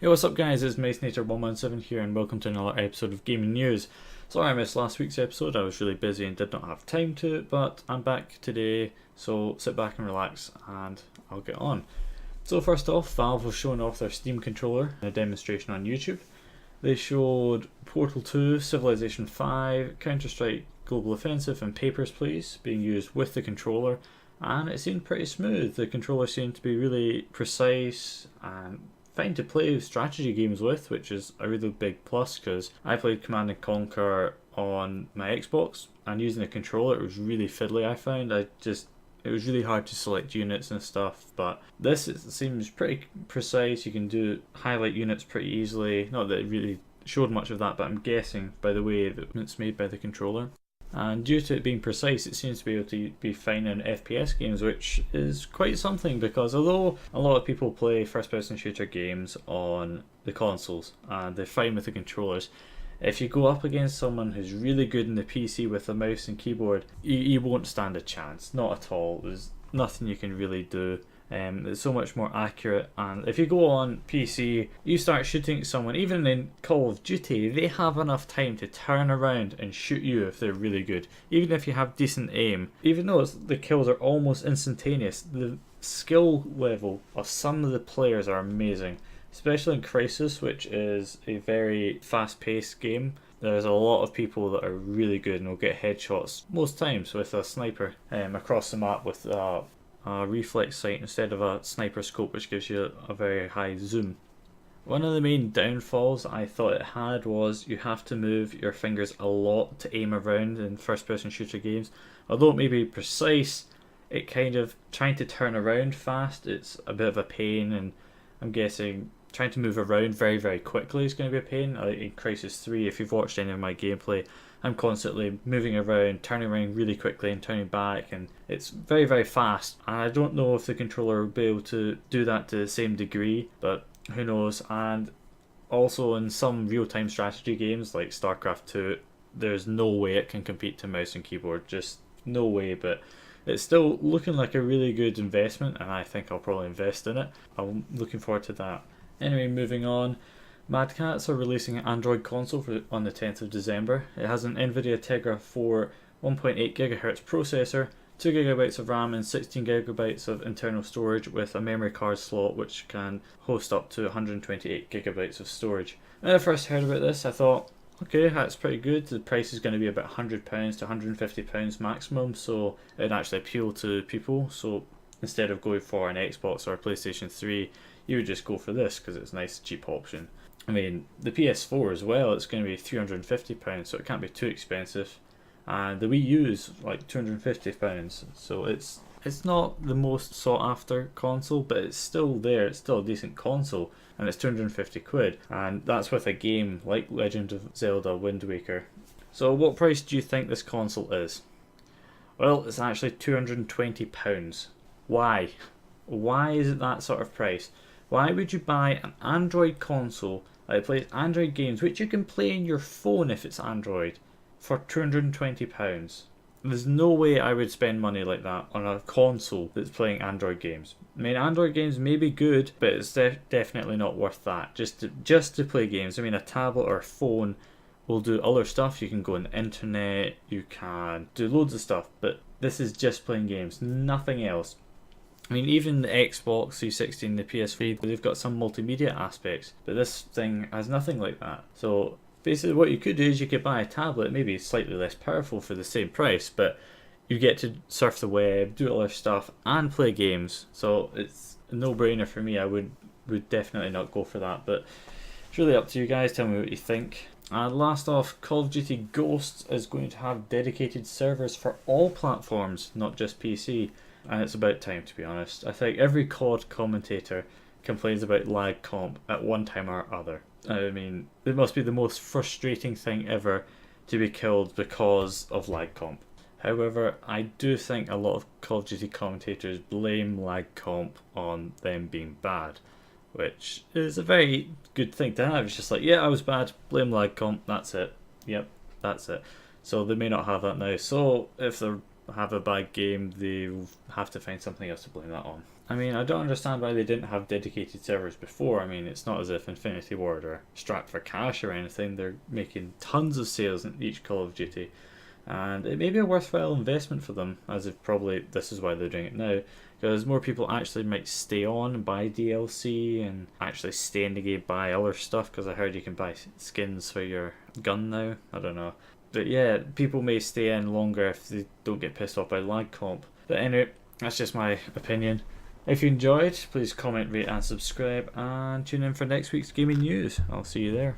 Hey, what's up guys, it's MaceNator117 here and welcome to another episode of Gaming News. Sorry I missed last week's episode, I was really busy and did not have time to, but I'm back today, so sit back and relax and I'll get on. So first off, Valve was showing off their Steam controller in a demonstration on YouTube. They showed Portal 2, Civilization 5, Counter-Strike Global Offensive and Papers, Please being used with the controller, and it seemed pretty smooth. The controller seemed to be really precise and fine to play strategy games with, which is a really big plus because I played Command and Conquer on my Xbox and using the controller it was really fiddly. I found it was really hard to select units and stuff, but this seems pretty precise. You can highlight units pretty easily. Not that it really showed much of that, but I'm guessing by the way that it's made by the controller. And due to it being precise, it seems to be able to be fine in FPS games, which is quite something because although a lot of people play first-person shooter games on the consoles and they're fine with the controllers, if you go up against someone who's really good in the PC with a mouse and keyboard, you won't stand a chance, not at all. There's nothing you can really do. It's so much more accurate, and if you go on PC, you start shooting someone, even in Call of Duty, they have enough time to turn around and shoot you if they're really good, even if you have decent aim. Even though the kills are almost instantaneous, the skill level of some of the players are amazing, especially in Crisis, which is a very fast-paced game. There's a lot of people that are really good and will get headshots most times with a sniper across the map with a reflex sight instead of a sniper scope, which gives you a very high zoom. One of the main downfalls I thought it had was you have to move your fingers a lot to aim around in first person shooter games. Although it may be precise, it kind of trying to turn around fast, it's a bit of a pain, and I'm guessing trying to move around very quickly is going to be a pain. In Crisis 3, if you've watched any of my gameplay, I'm constantly moving around, turning around really quickly and turning back, and it's very fast. And I don't know if the controller will be able to do that to the same degree, but who knows. And also in some real-time strategy games like StarCraft 2, there's no way it can compete to mouse and keyboard, just no way. But it's still looking like a really good investment, and I think I'll probably invest in it. I'm looking forward to that. Anyway, moving on. Catz are releasing an Android console on the 10th of December. It has an NVIDIA Tegra 4 1.8 GHz processor, 2 GB of RAM and 16 GB of internal storage with a memory card slot which can host up to 128 GB of storage. When I first heard about this I thought, okay, that's pretty good. The price is going to be about £100 to £150 maximum, so it'd actually appeal to people. So instead of going for an Xbox or a PlayStation 3, you would just go for this because it's a nice cheap option. I mean, the PS4 as well, it's going to be £350, so it can't be too expensive. And the Wii U is like £250, so it's not the most sought after console, but it's still there, it's still a decent console, and it's 250 quid, and that's with a game like Legend of Zelda Wind Waker. So what price do you think this console is? Well, it's actually £220. Why? Why is it that sort of price? Why would you buy an Android console that plays Android games, which you can play in your phone if it's Android, for £220? There's no way I would spend money like that on a console that's playing Android games. I mean, Android games may be good, but it's definitely not worth that. Just to play games. I mean, a tablet or a phone will do other stuff. You can go on the internet, you can do loads of stuff, but this is just playing games, nothing else. I mean, even the Xbox 360 and the PS3, they've got some multimedia aspects, but this thing has nothing like that. So basically what you could do is you could buy a tablet, maybe slightly less powerful for the same price, but you get to surf the web, do other stuff, and play games. So it's a no-brainer for me. I would definitely not go for that, but it's really up to you guys. Tell me what you think. And last off, Call of Duty Ghosts is going to have dedicated servers for all platforms, not just PC. And it's about time, to be honest. I think every COD commentator complains about lag comp at one time or other. I mean, it must be the most frustrating thing ever to be killed because of lag comp. However, I do think a lot of Call of Duty commentators blame lag comp on them being bad, which is a very good thing to have. It's just like, yeah, I was bad, blame lag comp, that's it. Yep, that's it. So they may not have that now. So if they have a bad game, they have to find something else to blame that on. I mean, I don't understand why they didn't have dedicated servers before. I mean, it's not as if Infinity Ward are strapped for cash or anything. They're making tons of sales in each Call of Duty, and it may be a worthwhile investment for them, as if probably this is why they're doing it now, because more people actually might stay on and buy DLC and actually stay in the game, buy other stuff, because I heard you can buy skins for your gun now. I don't know. But yeah, people may stay in longer if they don't get pissed off by lag comp. But anyway, that's just my opinion. If you enjoyed, please comment, rate and subscribe, and tune in for next week's gaming news. I'll see you there.